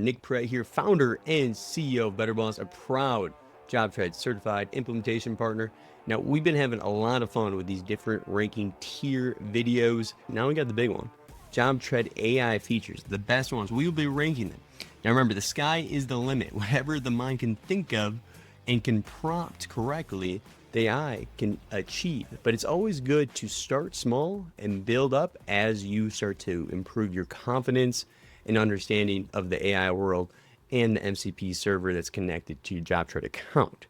Nick Pratt here, founder and CEO of Better Boss, a proud JobTread certified implementation partner. Now, we've been having a lot of fun with these different ranking tier videos. Now we got the big one, JobTread AI features, the best ones. We will be ranking them. Now remember, the sky is the limit. Whatever the mind can think of and can prompt correctly, the AI can achieve. But it's always good to start small and build up as you start to improve your confidence and understanding of the AI world and the MCP server that's connected to your JobTread account.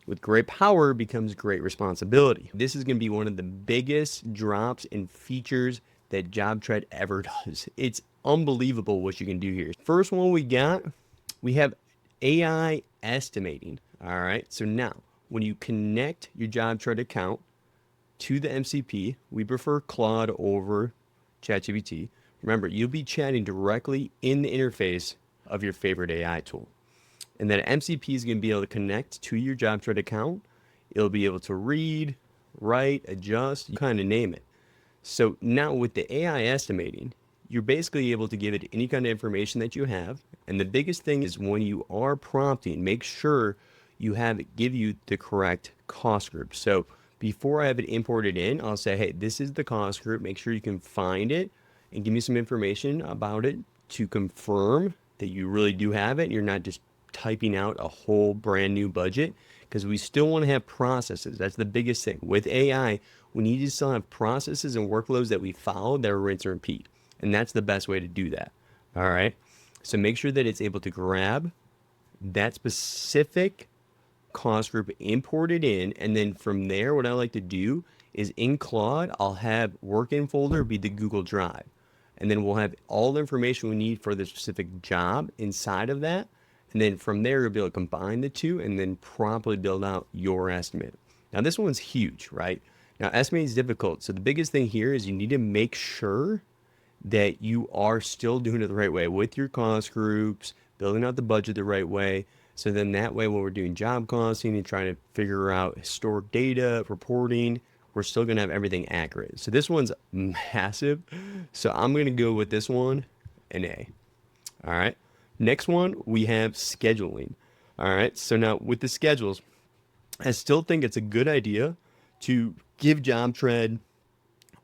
With great power becomes great responsibility. This is going to be one of the biggest drops in features that JobTread ever does. It's unbelievable what you can do here. First one we have AI estimating. All right. So now when you connect your JobTread account to the MCP, we prefer Claude over ChatGPT. Remember, you'll be chatting directly in the interface of your favorite AI tool. And then MCP is going to be able to connect to your JobTread account. It'll be able to read, write, adjust, you kind of name it. So now with the AI estimating, you're basically able to give it any kind of information that you have. And the biggest thing is when you are prompting, make sure you have it give you the correct cost group. So before I have it imported in, I'll say, hey, this is the cost group. Make sure you can find it and give me some information about it to confirm that you really do have it. You're not just typing out a whole brand new budget, because we still want to have processes. That's the biggest thing. With AI, we need to still have processes and workflows that we follow that are rinse and repeat. And that's the best way to do that. All right. So make sure that it's able to grab that specific cost group imported in. And then from there, what I like to do is in Claude, I'll have work in folder be the Google Drive. And then we'll have all the information we need for the specific job inside of that. And then from there, you'll be able to combine the two and then properly build out your estimate. Now, this one's huge, right? Now, estimating is difficult. So the biggest thing here is you need to make sure that you are still doing it the right way with your cost groups, building out the budget the right way. So then that way, when we're doing job costing and trying to figure out historic data, reporting, we're still going to have everything accurate. So this one's massive. So I'm going to go with this one, an A. All right. Next one, we have scheduling. All right. So now with the schedules, I still think it's a good idea to give JobTread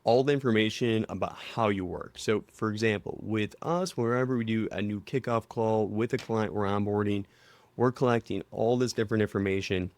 all the information about how you work. So for example, with us, wherever we do a new kickoff call with a client we're onboarding, we're collecting all this different information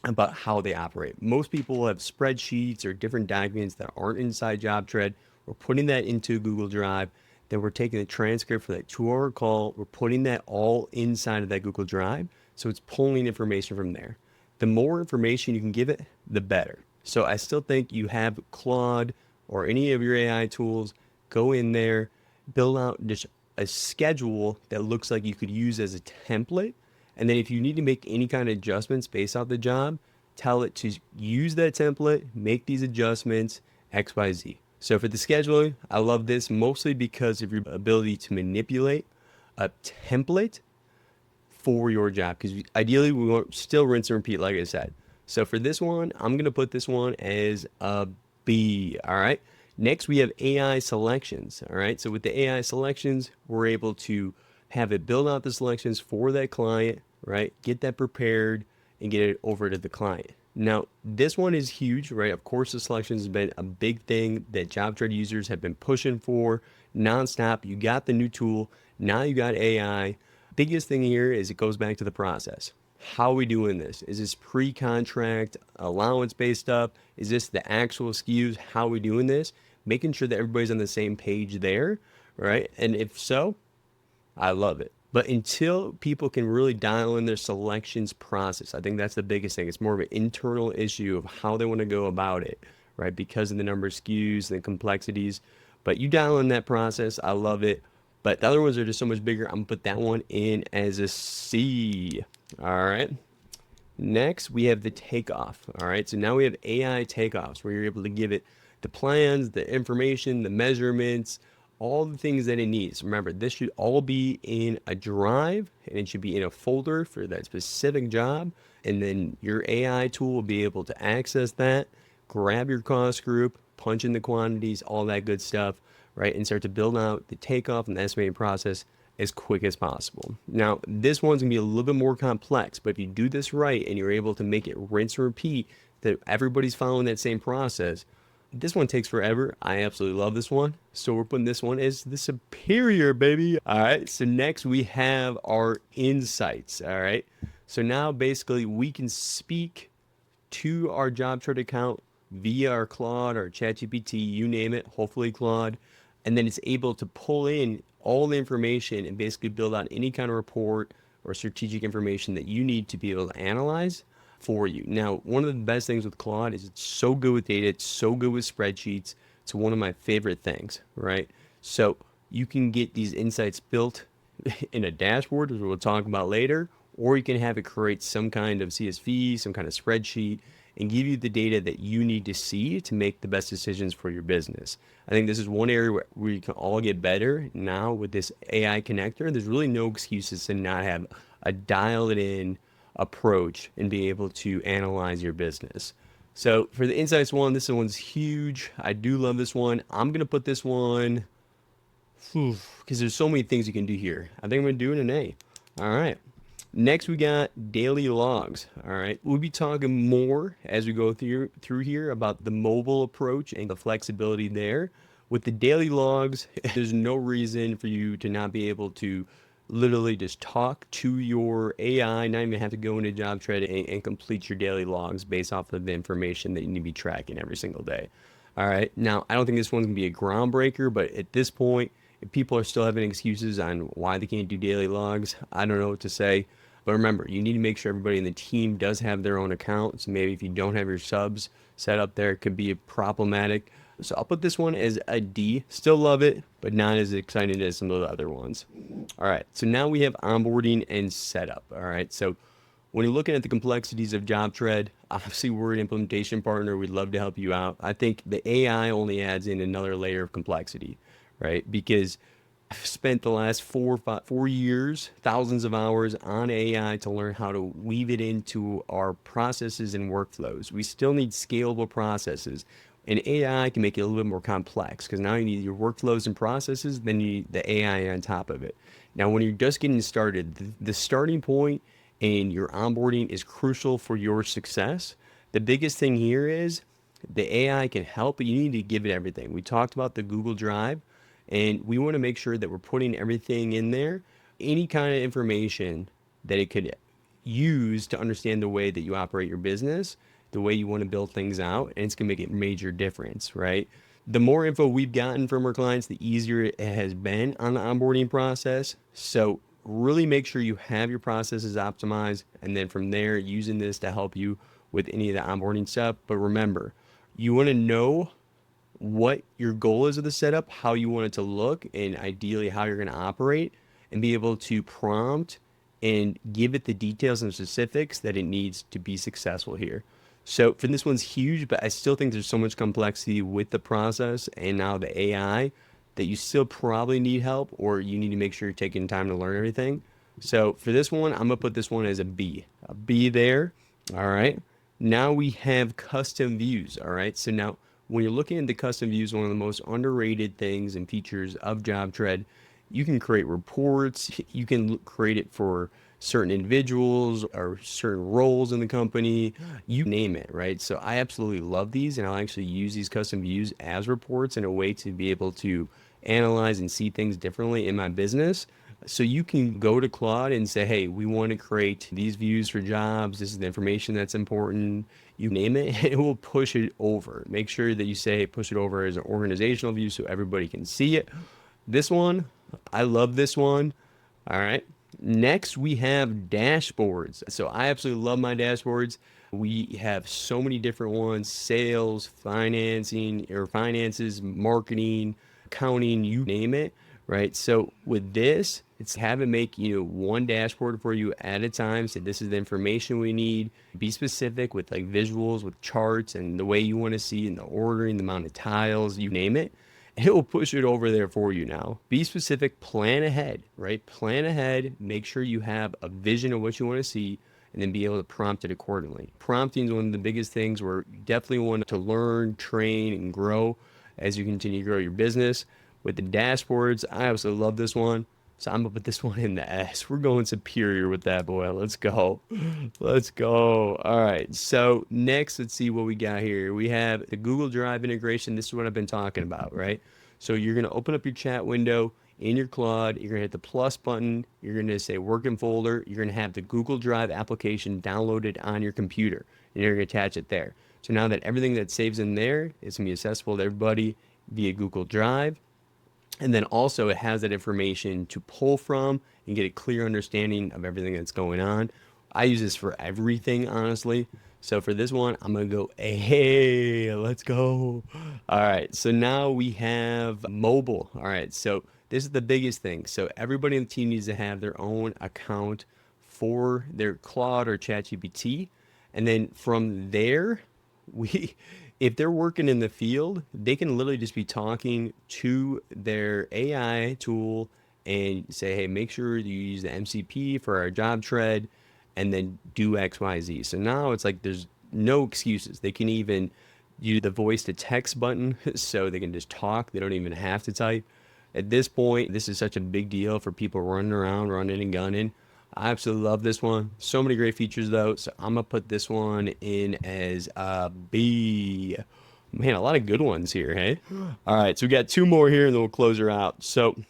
about how they operate. Most people have spreadsheets or different documents that aren't inside JobTread. We're putting that into Google Drive. Then we're taking the transcript for that 2-hour call. We're putting that all inside of that Google Drive. So it's pulling information from there. The more information you can give it, the better. So I still think you have Claude or any of your AI tools, go in there, build out just a schedule that looks like you could use as a template. And then if you need to make any kind of adjustments based off the job, tell it to use that template, make these adjustments, X, Y, Z. So for the scheduling, I love this mostly because of your ability to manipulate a template for your job. Because ideally, we want still rinse and repeat, like I said. So for this one, I'm going to put this one as a B. All right. Next, we have AI selections. All right. So with the AI selections, we're able to have it build out the selections for that client, right? Get that prepared and get it over to the client. Now, this one is huge, right? Of course, the selections has been a big thing that JobTread users have been pushing for nonstop. You got the new tool. Now you got AI. Biggest thing here is it goes back to the process. How are we doing this? Is this pre-contract allowance-based stuff? Is this the actual SKUs? How are we doing this? Making sure that everybody's on the same page there, right? And if so, I love it. But until people can really dial in their selections process, I think that's the biggest thing. It's more of an internal issue of how they want to go about it, right? Because of the number of SKUs and the complexities. But you dial in that process, I love it. But the other ones are just so much bigger. I'm going to put that one in as a C. All right. Next, we have the takeoff. All right. So now we have AI takeoffs where you're able to give it the plans, the information, the measurements, all the things that it needs. Remember, this should all be in a drive and it should be in a folder for that specific job. And then your AI tool will be able to access that, grab your cost group, punch in the quantities, all that good stuff, right? And start to build out the takeoff and the estimating process as quick as possible. Now, this one's gonna be a little bit more complex, but if you do this right and you're able to make it rinse and repeat, that everybody's following that same process, this one takes forever. I absolutely love this one. So we're putting this one as the superior, baby. All right. So next we have our insights. All right. So now basically we can speak to our JobTread account via our Claude or ChatGPT, you name it, hopefully Claude, and then it's able to pull in all the information and basically build out any kind of report or strategic information that you need to be able to analyze for you. Now, one of the best things with Claude is it's so good with data, it's so good with spreadsheets. It's one of my favorite things, right? So you can get these insights built in a dashboard, which we'll talk about later, or you can have it create some kind of CSV, some kind of spreadsheet, and give you the data that you need to see to make the best decisions for your business. I think this is one area where you can all get better now with this AI connector. There's really no excuses to not have a dialed in approach and be able to analyze your business. So for the insights one, this one's huge. I do love this one. I'm going to put this one, because there's so many things you can do here. I think I'm going to do it an A. All right. Next, we got daily logs. All right. We'll be talking more as we go through here about the mobile approach and the flexibility there. With the daily logs, there's no reason for you to not be able to literally just talk to your AI, not even have to go into JobTread and complete your daily logs based off of the information that you need to be tracking every single day. All right. Now, I don't think this one's going to be a groundbreaker, but at this point, if people are still having excuses on why they can't do daily logs, I don't know what to say. But remember, you need to make sure everybody in the team does have their own accounts. Maybe if you don't have your subs set up there, it could be problematic. So I'll put this one as a D. Still love it, but not as excited as some of the other ones. All right, so now we have onboarding and setup. All right, so when you're looking at the complexities of JobTread, obviously we're an implementation partner. We'd love to help you out. I think the AI only adds in another layer of complexity, right? Because I've spent the last 4 years, thousands of hours on AI to learn how to weave it into our processes and workflows. We still need scalable processes, and AI can make it a little bit more complex because now you need your workflows and processes, then you need the AI on top of it. Now, when you're just getting started, the starting point and your onboarding is crucial for your success. The biggest thing here is the AI can help, but you need to give it everything. We talked about the Google Drive. And we want to make sure that we're putting everything in there, any kind of information that it could use to understand the way that you operate your business, the way you want to build things out, and it's going to make a major difference, right? The more info we've gotten from our clients, the easier it has been on the onboarding process. So really make sure you have your processes optimized, and then from there, using this to help you with any of the onboarding stuff. But remember, you want to know what your goal is of the setup, how you want it to look, and ideally how you're going to operate, and be able to prompt and give it the details and specifics that it needs to be successful here. So for this one's huge, but I still think there's so much complexity with the process and now the AI that you still probably need help, or you need to make sure you're taking time to learn everything. So for this one, I'm going to put this one as a B there. All right. Now we have custom views. All right. So now, when you're looking at the custom views, one of the most underrated things and features of JobTread, you can create reports. You can create it for certain individuals or certain roles in the company, you name it, right? So I absolutely love these, and I'll actually use these custom views as reports in a way to be able to analyze and see things differently in my business. So you can go to Claude and say, hey, we want to create these views for jobs. This is the information that's important. You name it, it will push it over. Make sure that you say push it over as an organizational view so everybody can see it. This one, I love this one. All right. Next, we have dashboards. So I absolutely love my dashboards. We have so many different ones: sales, financing, or finances, marketing, accounting, you name it, right? So with this, it's have it make, one dashboard for you at a time. So this is the information we need. Be specific with like visuals, with charts, and the way you want to see, and the ordering, the amount of tiles, you name it. It will push it over there for you now. Be specific, plan ahead, right? Plan ahead, make sure you have a vision of what you want to see, and then be able to prompt it accordingly. Prompting is one of the biggest things where you definitely want to learn, train, and grow as you continue to grow your business. With the dashboards, I absolutely love this one. So I'm gonna put this one in the S. We're going superior with that, boy. Let's go. Let's go. All right. So next, let's see what we got here. We have the Google Drive integration. This is what I've been talking about, right? So you're gonna open up your chat window in your Claude. You're gonna hit the plus button. You're gonna say working folder. You're gonna have the Google Drive application downloaded on your computer, and you're gonna attach it there. So now that everything that saves in there is gonna be accessible to everybody via Google Drive. And then also it has that information to pull from and get a clear understanding of everything that's going on. I use this for everything, honestly. So for this one, I'm gonna go, hey, let's go. All right, so now we have mobile. All right, so this is the biggest thing. So everybody in the team needs to have their own account for their Claude or ChatGPT. And then from there, we if they're working in the field, they can literally just be talking to their AI tool and say, hey, make sure you use the MCP for our JobTread and then do XYZ. So now it's like there's no excuses. They can even use the voice to text button so they can just talk. They don't even have to type. At this point, this is such a big deal for people running around, running and gunning. I absolutely love this one. So many great features though. So I'm gonna put this one in as a B. Man, a lot of good ones here, hey? All right, so we got two more here and then we'll close her out. So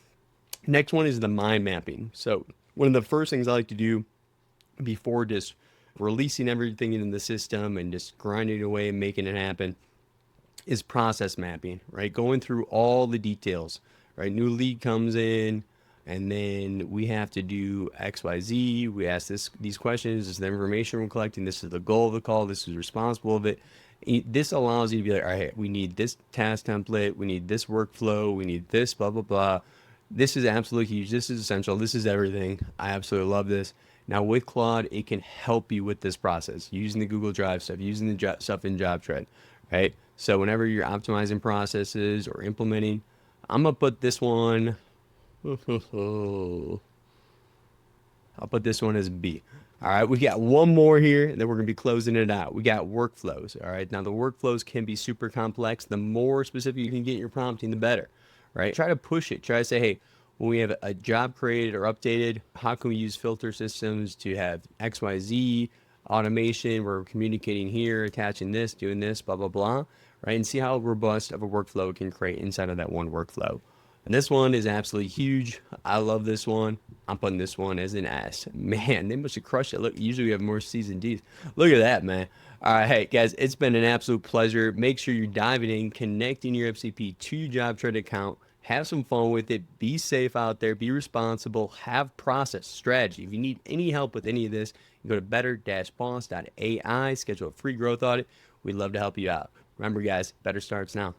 next one is the mind mapping. So one of the first things I like to do before just releasing everything into the system and just grinding away and making it happen is process mapping, right? Going through all the details, right? New lead comes in, and then we have to do XYZ. We ask these questions. This is the information we're collecting. This is the goal of the call. This is responsible of it. This allows you to be like, all right, we need this task template. We need this workflow. We need this, blah, blah, blah. This is absolutely huge. This is essential. This is everything. I absolutely love this. Now with Claude, it can help you with this process using the Google Drive stuff, using the stuff in JobTread, right? So whenever you're optimizing processes or implementing, I'm gonna put this one. I'll put this one as B. All right, we got one more here, and then we're gonna be closing it out. We got workflows. All right, now the workflows can be super complex. The more specific you can get your prompting, the better, right? Try to push it. Try to say, hey, when we have a job created or updated, how can we use filter systems to have XYZ automation? We're communicating here, attaching this, doing this, blah, blah, blah, right? And see how robust of a workflow it can create inside of that one workflow. And this one is absolutely huge. I love this one. I'm putting this one as an S. Man, they must have crushed it. Look, usually we have more C's and D's. Look at that, man. All right, hey, guys, it's been an absolute pleasure. Make sure you're diving in, connecting your FCP to your JobTread account. Have some fun with it. Be safe out there. Be responsible. Have process strategy. If you need any help with any of this, you go to better-boss.ai. Schedule a free growth audit. We'd love to help you out. Remember, guys, better starts now.